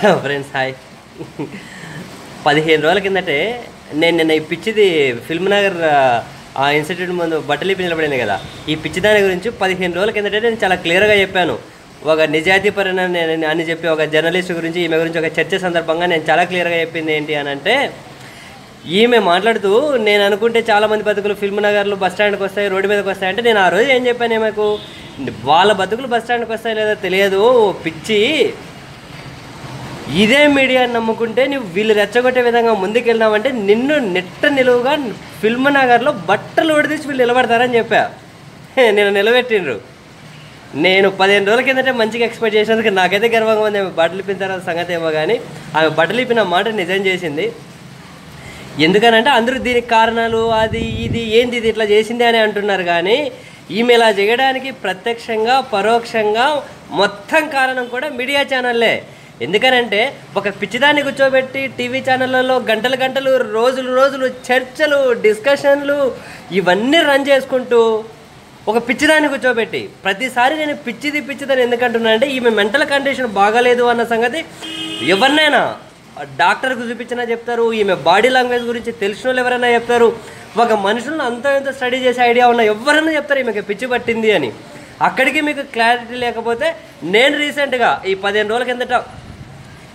Friends hi. 15 రోజుల కిందటే నేను నిన్న ఈ పిచ్చిది ఫిల్మ్ నగర్ ఆ ఇన్స్టిట్యూట్ ముందు బట్టలిపి నిలబడింది కదా, ఈ పిచ్చి దాని గురించి 15 రోజుల కిందటే నేను చాలా క్లియర్గా చెప్పాను. ఒక నిజాయితీపరణ అని చెప్పి ఒక జర్నలిస్ట్ గురించి ఈమె గురించి ఒక చర్చ సందర్భంగా నేను చాలా క్లియర్గా చెప్పింది ఏంటి అని అంటే, ఈమె మాట్లాడుతూ నేను అనుకుంటే చాలామంది బతుకులు ఫిల్మ్ నగర్లు బస్ స్టాండ్కి వస్తాయి, రోడ్డు మీదకి వస్తాయంటే నేను ఆ రోజు ఏం చెప్పాను ఈమెకు, వాళ్ళ బతుకులు బస్ స్టాండ్కి వస్తాయి లేదో తెలియదు పిచ్చి, ఇదే మీడియాని నమ్ముకుంటే నువ్వు వీళ్ళు రెచ్చగొట్టే విధంగా ముందుకెళ్దామంటే నిన్ను నెట్ట నిలువుగా ఫిల్మ్ నగర్లో బట్టలు ఉడిదీసి వీళ్ళు నిలబడతారని చెప్పా. నేను నిలబెట్టిండ్రు. నేను 15 రోజుల కిందటే మంచిగా ఎక్స్పెక్ట్ చేసినందుకు నాకైతే గర్వంగా ఉంది. ఆమె బట్టలు ఇప్పిన తర్వాత సంగతి ఏమో కానీ ఆమె బట్టలు ఇప్పిన మాట నిజం చేసింది. ఎందుకనంటే అందరూ దీనికి కారణాలు అది ఇది ఏంది ఇది ఇట్లా చేసింది అని అంటున్నారు, కానీ ఈమె ఇలా చేయడానికి ప్రత్యక్షంగా పరోక్షంగా మొత్తం కారణం కూడా మీడియా ఛానల్లే. ఎందుకనంటే ఒక పిచ్చిదాన్ని కూర్చోబెట్టి టీవీ ఛానళ్ళలో గంటలు గంటలు రోజులు చర్చలు డిస్కషన్లు ఇవన్నీ రన్ చేసుకుంటూ ఒక పిచ్చిదాన్ని కూర్చోబెట్టి ప్రతిసారి నేను పిచ్చిదని ఎందుకంటున్నానంటే ఈమె మెంటల్ కండిషన్ బాగాలేదు అన్న సంగతి ఎవరినైనా డాక్టర్కు చూపించినా చెప్తారు, ఈమె బాడీ లాంగ్వేజ్ గురించి తెలిసిన వాళ్ళు ఎవరైనా చెప్తారు, ఒక మనుషులను అంత స్టడీ చేసే ఐడియా ఉన్న ఎవరైనా చెప్తారు ఈమెకి పిచ్చి పట్టింది అని. అక్కడికి మీకు క్లారిటీ లేకపోతే నేను రీసెంట్గా ఈ 15 రోజుల కిందట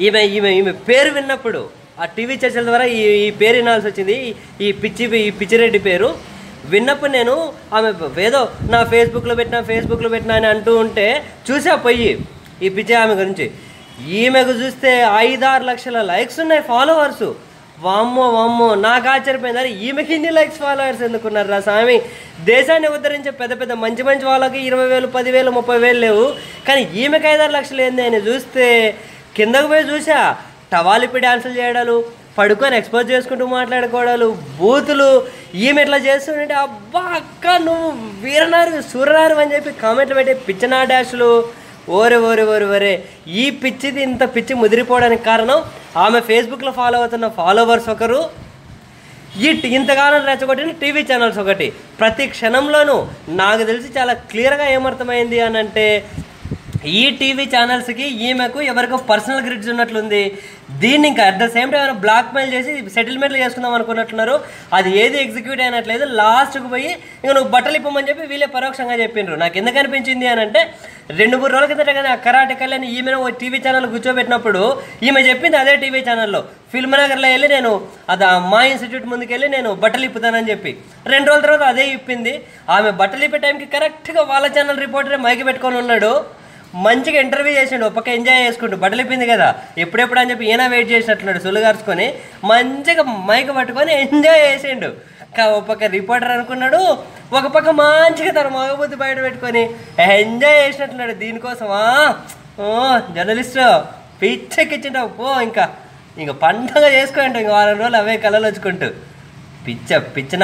ఈమె పేరు విన్నప్పుడు ఆ టీవీ చర్చల ద్వారా ఈ పేరు వినాల్సి వచ్చింది. ఈ పిచ్చిరెడ్డి పేరు విన్నప్పుడు నేను ఆమె ఏదో నా ఫేస్బుక్లో పెట్టినా అని అంటూ ఉంటే చూసా పోయి ఈ పిచ్చి ఆమె గురించి. ఈమెకు చూస్తే 5-6 లక్షల లైక్స్ ఉన్నాయి, ఫాలోవర్సు. వామ్మో నాకు ఆశ్చర్యపోయింది. అరే ఈమెకి ఇన్ని లైక్స్ ఫాలోవర్స్ ఎందుకున్నారు రా స్వామి? దేశాన్ని ఉద్ధరించే పెద్ద మంచి వాళ్ళకి 20,000 10,000 30,000 లేవు, కానీ ఈమెకి 5-6 లక్షలు ఏంది అని చూస్తే కిందకు పోయి చూసా టవాలిపి డ్యాన్సులు చేయడాలు, పడుకొని ఎక్స్పోజ్ చేసుకుంటూ మాట్లాడుకోవడాలు, బూతులు. ఈమె ఇట్లా చేస్తుంటే అబ్బా అక్క నువ్వు వీరనారు సూరనారు అని చెప్పి కామెంట్లు పెట్టే పిచ్చనా డాష్లు. ఓరే ఈ పిచ్చిది ఇంత పిచ్చి ముదిరిపోవడానికి కారణం ఆమె ఫేస్బుక్లో ఫాలో అవుతున్న ఫాలోవర్స్ ఒకరు, ఇంతకాలం రెచ్చగొట్టిన టీవీ ఛానల్స్ ఒకటి. ప్రతి క్షణంలోనూ నాకు తెలిసి చాలా క్లియర్గా ఏమర్థమైంది అని అంటే ఈ టీవీ ఛానల్స్కి ఈమెకు ఎవరికో పర్సనల్ గ్రిడ్స్ ఉన్నట్లుంది. దీన్ని ఇంకా at the same time blackmail చేసి సెటిల్మెంట్లు చేసుకుందాం అనుకున్నట్లున్నారు. అది ఏది ఎగ్జిక్యూట్ అయినట్లేదు. లాస్ట్కు పోయి ఇంకా నువ్వు బట్టలు ఇప్పమని చెప్పి వీళ్ళే పరోక్షంగా చెప్పిండ్రు. నాకు ఎందుకు అనిపించింది అని అంటే 2-3 రోజుల కిందట కానీ ఆ కరాటకల్ని ఈమెను టీవీ ఛానల్ కూర్చోబెట్టినప్పుడు ఈమె చెప్పింది అదే టీవీ ఛానల్లో ఫిల్మ్ నగర్లో వెళ్ళి నేను అది మా ఇన్స్టిట్యూట్ ముందుకెళ్ళి నేను బట్టలు ఇప్పుతానని చెప్పి 2 రోజుల తర్వాత అదే ఇప్పింది. ఆమె బట్టలు ఇప్పే టైంకి కరెక్ట్గా వాళ్ళ ఛానల్ రిపోర్టరే మైకి పెట్టుకొని ఉన్నాడు. మంచిగా ఇంటర్వ్యూ చేసిండు, ఒక పక్క ఎంజాయ్ చేసుకుంటూ బట్టలు ఇప్పింది కదా ఎప్పుడెప్పుడు అని చెప్పి ఈయన వెయిట్ చేసినట్లున్నాడు సులుగార్చుకొని మంచిగా మైక్ పట్టుకొని ఎంజాయ్ చేసిండు. ఒక పక్క రిపోర్టర్ అనుకున్నాడు, ఒక పక్క మంచిగా తన మగబుద్ధి బయట పెట్టుకొని ఎంజాయ్ చేసినట్లున్నాడు. దీనికోసమా జర్నలిస్టు పిచ్చెక్కిచ్చింటావు పో, ఇంకా పండగ చేసుకోండి ఇంకా 4 రోజులు అవే కళలు వచ్చుకుంటూ పిచ్చిన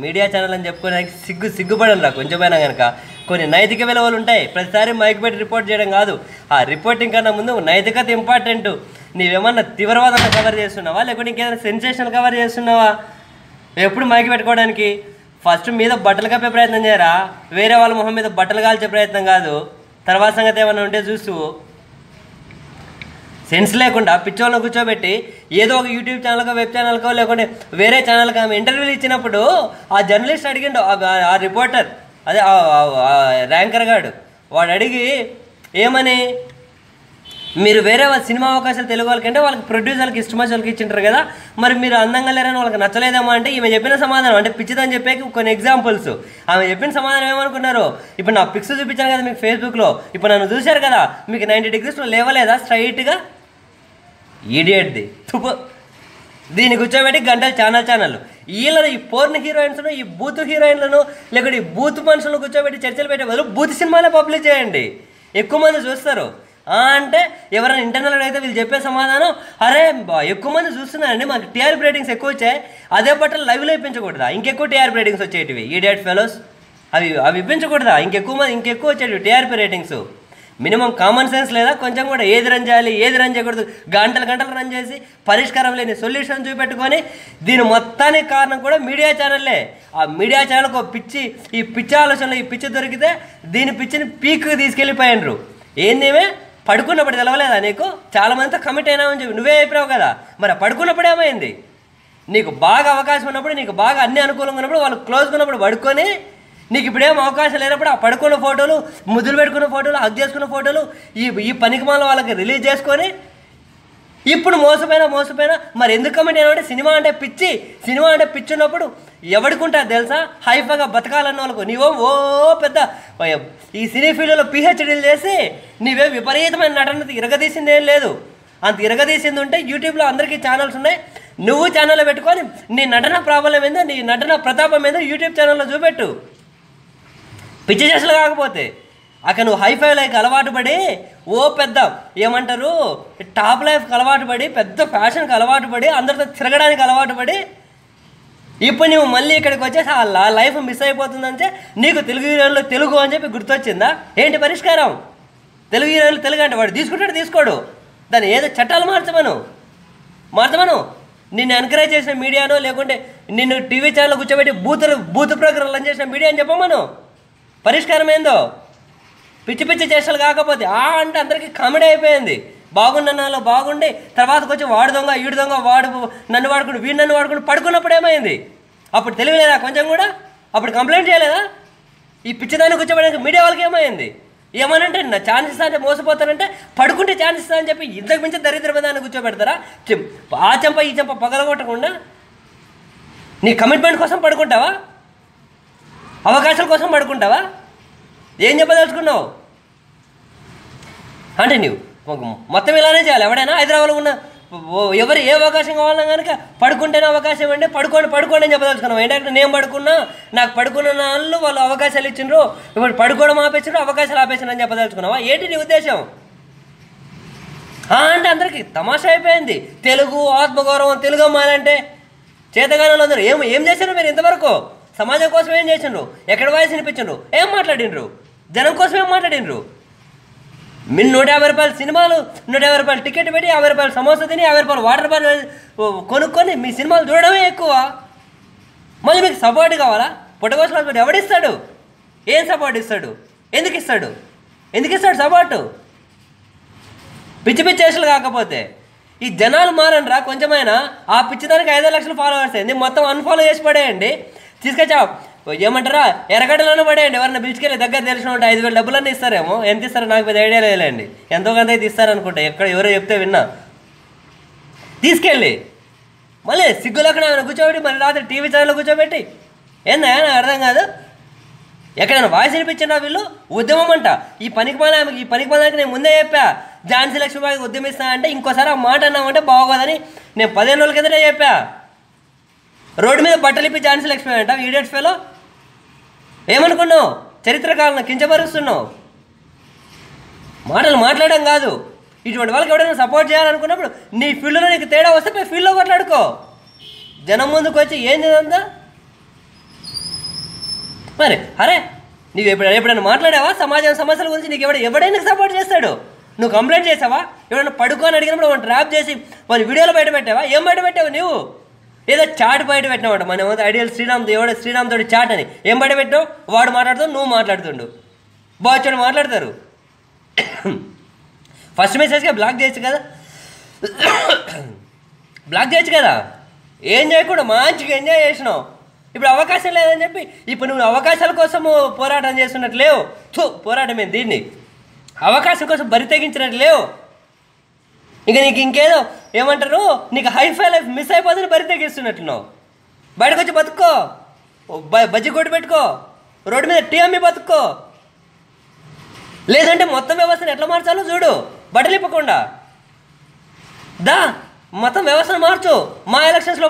మీడియా ఛానల్ అని చెప్పుకోవడానికి సిగ్గుపడను రా కొంచెమైనా కనుక. కొన్ని నైతిక విలువలు ఉంటాయి. ప్రతిసారి మైక్ పెట్టి రిపోర్ట్ చేయడం కాదు, ఆ రిపోర్టింగ్ కన్నా ముందు నైతికత ఇంపార్టెంట్. నీవేమన్నా తీవ్రవాదాన్ని కవర్ చేస్తున్నావా లేకుంటే ఇంకేదైనా సెన్సేషన్ కవర్ చేస్తున్నావా? ఎప్పుడు మైక్ పెట్టుకోవడానికి ఫస్ట్ మీద బట్టలు కప్పే ప్రయత్నం చేయరా, వేరే వాళ్ళ మొహం మీద బట్టలు కాల్చే ప్రయత్నం కాదు. తర్వాత సంగతి ఏమన్నా ఉంటే చూస్తూ సెన్స్ లేకుండా పిచ్చోళ్ళని కూర్చోబెట్టి ఏదో ఒక యూట్యూబ్ ఛానల్కో వెబ్ ఛానల్కో లేకుంటే వేరే ఛానల్కి ఆమె ఇంటర్వ్యూలు ఇచ్చినప్పుడు ఆ జర్నలిస్ట్ అడిగిండు, ఆ రిపోర్టర్ అదే ర్యాంకర్ గాడు వాడు అడిగి ఏమని, మీరు వేరే సినిమా అవకాశాలు తెలుగు వాళ్ళకంటే వాళ్ళకి ప్రొడ్యూసర్కి ఇష్టమని వాళ్ళకి ఇచ్చింటారు కదా, మరి మీరు అందంగా లేరని వాళ్ళకి నచ్చలేదేమో అంటే ఈమె చెప్పిన సమాధానం అంటే పిచ్చిదని చెప్పేకి కొన్ని ఎగ్జాంపుల్స్. ఆమె చెప్పిన సమాధానం ఏమనుకున్నారు, ఇప్పుడు నా పిక్స్ చూపించాను కదా మీకు ఫేస్బుక్లో, ఇప్పుడు నన్ను చూశారు కదా మీకు 90 degreesలో లేవలేదా స్ట్రైట్గా? ఈడియట్ది తుప్పు. దీన్ని కూర్చోబెట్టి గంటలు ఛానల్ వీళ్ళను ఈ పోర్న్ హీరోయిన్స్ను ఈ బూత్ హీరోయిన్లను లేకుంటే ఈ బూత్ మనుషులను కూర్చోబెట్టి చర్చలు పెట్టే బదులు బూత్ సినిమాలే పబ్లిష్ చేయండి, ఎక్కువ మంది చూస్తారు. అంటే ఎవరైనా ఇంటర్నల్గా అయితే వీళ్ళు చెప్పే సమాధానం, అరే ఎక్కువ మంది చూస్తున్నారండి మాకు టీఆర్పీ రేటింగ్స్ ఎక్కువ వచ్చాయి, అదే బట్టలు లైవ్లో ఇప్పించకూడదా ఇంకెక్కువ టీఆర్పీ రేటింగ్స్ వచ్చేటివి ఈడియట్ ఫెలోస్? అవి ఇప్పించకూడదా ఇంకెక్కువ వచ్చేటివి TRP ratings? Minimum common sense లేదా కొంచెం కూడా? ఏది రన్ చేయాలి ఏది రన్ చేయకూడదు గంటలు రన్ చేసి పరిష్కారం లేని సొల్యూషన్ చూపెట్టుకొని దీని మొత్తానికి కారణం కూడా మీడియా ఛానల్లే. ఆ మీడియా ఛానల్కి ఈ పిచ్చి ఆలోచనలు ఈ పిచ్చి దొరికితే దీని పిచ్చిని పీక్కి తీసుకెళ్ళిపోయినరు. ఏందేమే పడుకున్నప్పుడు తెలవలేదా నీకు? చాలామందితో కమిట్ అయినామని చెప్పి నువ్వే చెప్పావు కదా, మరి పడుకున్నప్పుడు ఏమైంది? నీకు బాగా అవకాశం ఉన్నప్పుడు, నీకు బాగా అన్ని అనుకూలంగా ఉన్నప్పుడు, వాళ్ళు క్లోజ్గా ఉన్నప్పుడు పడుకొని, నీకు ఇప్పుడేం అవకాశం లేనప్పుడు ఆ పడుకున్న ఫోటోలు, ముద్దులు పెట్టుకున్న ఫోటోలు, హగ్ చేసుకున్న ఫోటోలు ఈ పనికిమాల వాళ్ళకి రిలీజ్ చేసుకొని ఇప్పుడు మోసపోయినా మరి ఎందుకు కమెంట్ అయినా? సినిమా అంటే పిచ్చి ఉన్నప్పుడు ఎవరికి ఉంటుంది తెలుసా? హైఫాగా బతకాలన్న వాళ్ళకు. నీవో పెద్ద ఈ సినీ ఫీల్డ్లో పిహెచ్డీలు చేసి నీవే విపరీతమైన నటన ఇరగదీసింది ఏం లేదు. అంత ఇరగదీసింది ఉంటే యూట్యూబ్లో అందరికీ ఛానల్స్ ఉన్నాయి, నువ్వు ఛానల్లో పెట్టుకొని నీ నటన ప్రాబ్లం ఏందో, నీ నటన ప్రతాపం ఏందో యూట్యూబ్ ఛానల్లో చూపెట్టు. పిచ్చి చేసలు కాకపోతే అక్కడ నువ్వు హైఫై లైఫ్కి అలవాటు పడి పెద్ద ఏమంటారు టాప్ లైఫ్కి అలవాటు పడి, పెద్ద ఫ్యాషన్కి అలవాటు పడి, అందరితో తిరగడానికి అలవాటు పడి, ఇప్పుడు నువ్వు మళ్ళీ ఇక్కడికి వచ్చేసి ఆ లైఫ్ మిస్ అయిపోతుందంటే నీకు తెలుగు హీరోల్లో తెలుగు అని చెప్పి గుర్తొచ్చిందా? ఏంటి పరిష్కారం? తెలుగు హీరోలు తెలుగు అంటే వాడు తీసుకోడు, దాన్ని ఏదో చట్టాలు మార్చమను. నిన్ను ఎంకరేజ్ చేసిన మీడియానో లేకుంటే నిన్ను టీవీ ఛానల్లో కూర్చోబెట్టి బూత్ ప్రోగ్రాంలు చేసిన మీడియా అని చెప్పమను. పరిష్కారం ఏందో? పిచ్చి చేష్టలు కాకపోతే అంటే అందరికీ కామెడీ అయిపోయింది. బాగున్నాలో బాగుండి తర్వాతకు వచ్చి వాడు దొంగ వీడు దొంగ, వాడు నన్ను వాడుకుంటూ వీడు నన్ను వాడుకుంటూ పడుకున్నప్పుడు ఏమైంది? అప్పుడు తెలియలేదా కొంచెం కూడా? అప్పుడు కంప్లైంట్ చేయలేదా? ఈ పిచ్చిదాన్ని కూర్చోబెట్టడానికి మీడియా వాళ్ళకి ఏమైంది? ఏమనంటే నా ఛాన్స్ ఇస్తా అంటే మోసపోతానంటే పడుకుంటే ఛాన్స్ ఇస్తా అని చెప్పి ఇంతకు మించి దరిద్ర దాన్ని కూర్చోబెడతారా? ఆ చెంప ఈ చెంప పగలగొట్టకుండా నీ కమిట్మెంట్ కోసం పడుకుంటావా? అవకాశాల కోసం పడుకుంటావా? ఏం చెప్పదలుచుకున్నావు అంటే నువ్వు మొత్తం ఇలానే చేయాలి. ఎవడైనా హైదరాబాద్లో ఉన్న ఎవరు ఏ అవకాశం కావాలన్నా కనుక పడుకుంటేనే అవకాశం ఇవ్వండి, పడుకోండి అని చెప్పదలుచుకున్నావు. ఏంటంటే నేను పడుకున్నా, నాకు పడుకున్న వాళ్ళు అవకాశాలు ఇచ్చిండ్రు, ఇప్పుడు పడుకోవడం ఆపేసిండ్రు, అవకాశాలు ఆపేసిండ్రు అని చెప్పదలుచుకున్నావా? ఏంటి నీ ఉద్దేశం? అంటే అందరికీ తమాషా అయిపోయింది. తెలుగు ఆత్మగౌరవం, తెలుగు అమ్మాయిలంటే చేతగానంలో అందరూ ఏం చేశారు మీరు ఇంతవరకు? సమాజం కోసం ఏం చేసిండ్రు? ఎక్కడ వాయిస్ వినిపించిండ్రు? ఏం మాట్లాడిండ్రు? జనం కోసం ఏం మాట్లాడిండ్రు? మీరు 150 రూపాయల సినిమాలు, 150 రూపాయలు టికెట్ పెట్టి 50 రూపాయలు సమోసా తిని 50 రూపాయలు వాటర్ బాటిల్ కొనుక్కొని మీ సినిమాలు చూడడమే ఎక్కువ. మళ్ళీ మీకు సపోర్ట్ కావాలా? పుట్టకోసం ఎవడిస్తాడు? ఏం సపోర్ట్ ఇస్తాడు? ఎందుకు ఇస్తాడు సపోర్టు? పిచ్చి చేసలు కాకపోతే ఈ జనాలు మారండ్రా కొంచెమైనా. ఆ పిచ్చిదానికి 5 లక్షలు ఫాలోవర్స్ అయింది, మొత్తం అన్ఫాలో చేసి పడేయండి. తీసుకొచ్చా ఏమంటారా ఎర్రగడ్డలోనే పడేయండి. ఎవరన్నా పిలిచికెళ్ళి దగ్గర తెలిసిన ఉంటే 5,000 డబ్బులన్నీ ఇస్తారేమో. ఎంత ఇస్తారో నాకు పెద్ద ఐడియా లేదండి, ఎంతో కొంత అయితే ఇస్తారనుకుంటా, ఎవరో చెప్తే విన్నా. తీసుకెళ్ళి మళ్ళీ సిగ్గులోకి ఆయన కూర్చోబెట్టి మళ్ళీ రాత్రి టీవీ ఛానల్లో కూర్చోబెట్టి ఏందా నాకు అర్థం కాదు. ఎక్కడైనా వాయిస్ వినిపించినా వీళ్ళు ఉద్యమం అంట. ఈ పనికిమాలానికి నేను ముందే చెప్పా, ఝాన్సీ లక్ష్మీబాయికి ఉద్యమిస్తా అంటే ఇంకోసారి ఆ మాట అన్నామంటే బాగోదని నేను 15 రోజుల కిందనే చెప్పా. రోడ్డు మీద బట్టలిప్పి ఝాన్సీ లక్ష్మీ అంట. ఈడియట్స్ ఫెలో ఏమనుకున్నావు? చరిత్రకాలను కించపరుస్తున్నావు. మాటలు మాట్లాడడం కాదు. ఇటువంటి వాళ్ళకి ఎవడైనా సపోర్ట్ చేయాలనుకున్నప్పుడు నీ ఫీల్డ్లో నీకు తేడా వస్తే పోయి ఫీల్డ్లో కొట్లాడుకో. జనం ముందుకు వచ్చి ఏం చేద్దా మరి? నీకు ఎప్పుడైనా మాట్లాడావా సమాజం సమస్యల గురించి? నీకు ఎవడైనా సపోర్ట్ చేస్తాడు? నువ్వు కంప్లైంట్ చేసావా? ఎవరైనా పడుకొని అడిగినప్పుడు వాడిని ట్రాప్ చేసి వాడి వీడియోలో బయట పెట్టావా? ఏం బయట పెట్టావు నువ్వు? ఏదో చాట్ బయట పెట్టినావాడు. మన ఐడియల్ శ్రీరామ్ తోటి చాట్ అని ఏం బయట పెట్టావు? వాడు మాట్లాడుతావు, నువ్వు మాట్లాడుతుండు, బాగా మాట్లాడతారు. ఫస్ట్ మెసేజ్గా బ్లాక్ చేయొచ్చు కదా. ఏం చేయకుండా మంచిగా ఎంజాయ్ చేసినావు. ఇప్పుడు అవకాశం లేదని చెప్పి ఇప్పుడు నువ్వు అవకాశాల కోసము పోరాటం చేస్తున్నట్టు లేవు. పోరాటం ఏంది? దీన్ని అవకాశం కోసం బరి తెగించినట్టు లేవు. ఇంకా నీకు ఇంకేదో ఏమంటారు, నీకు హైఫై లైఫ్ మిస్ అయిపోతుంది బరి తెగిస్తున్నట్టున్నావు. బయటకు వచ్చి బతుక్కో, బజ్జి కొట్టి పెట్టుకో, రోడ్డు మీద టీ అమ్మి బతుక్కో. లేదంటే మొత్తం వ్యవస్థను ఎట్లా మార్చాలో చూడు, బట్టలు ఇప్పకుండా మొత్తం వ్యవస్థను మార్చు. మా ఎలక్షన్స్లో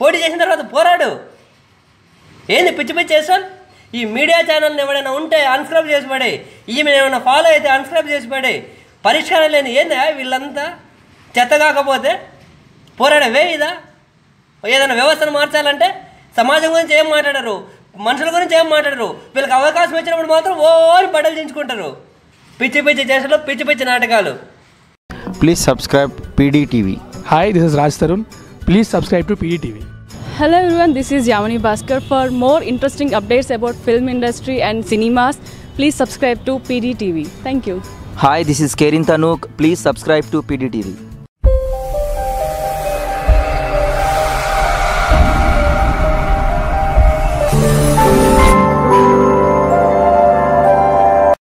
పోటీ చేసిన తర్వాత పోరాడు. ఏంది పిచ్చి చేస్తాను? ఈ మీడియా ఛానల్ని ఎవడైనా ఉంటే అన్స్క్రైబ్ చేసి పడే, ఈమె ఏమైనా ఫాలో అయితే అన్స్క్రైబ్ చేసి పడే. పరిష్కారం లేని ఏందా వీళ్ళంతా? చెత్త కాకపోతే పోరాడవే ఇదా? ఏదైనా వ్యవస్థను మార్చాలంటే సమాజం గురించి ఏం మాట్లాడరు, మనుషుల గురించి ఏం మాట్లాడరు. వీళ్ళకి అవకాశం వచ్చినప్పుడు మాత్రం బట్టలు దించుకుంటారు. పిచ్చి చేసలు పిచ్చి నాటకాలు. Please subscribe PDTV. Hi, this is Raj Tarun. Please subscribe to PDTV. Hello everyone, this is Yamini Bhaskar. For more interesting updates about film industry and cinemas, please subscribe to PDTV. Thank you. Hi, this is Kerin Tanuk. Please subscribe to PDTV.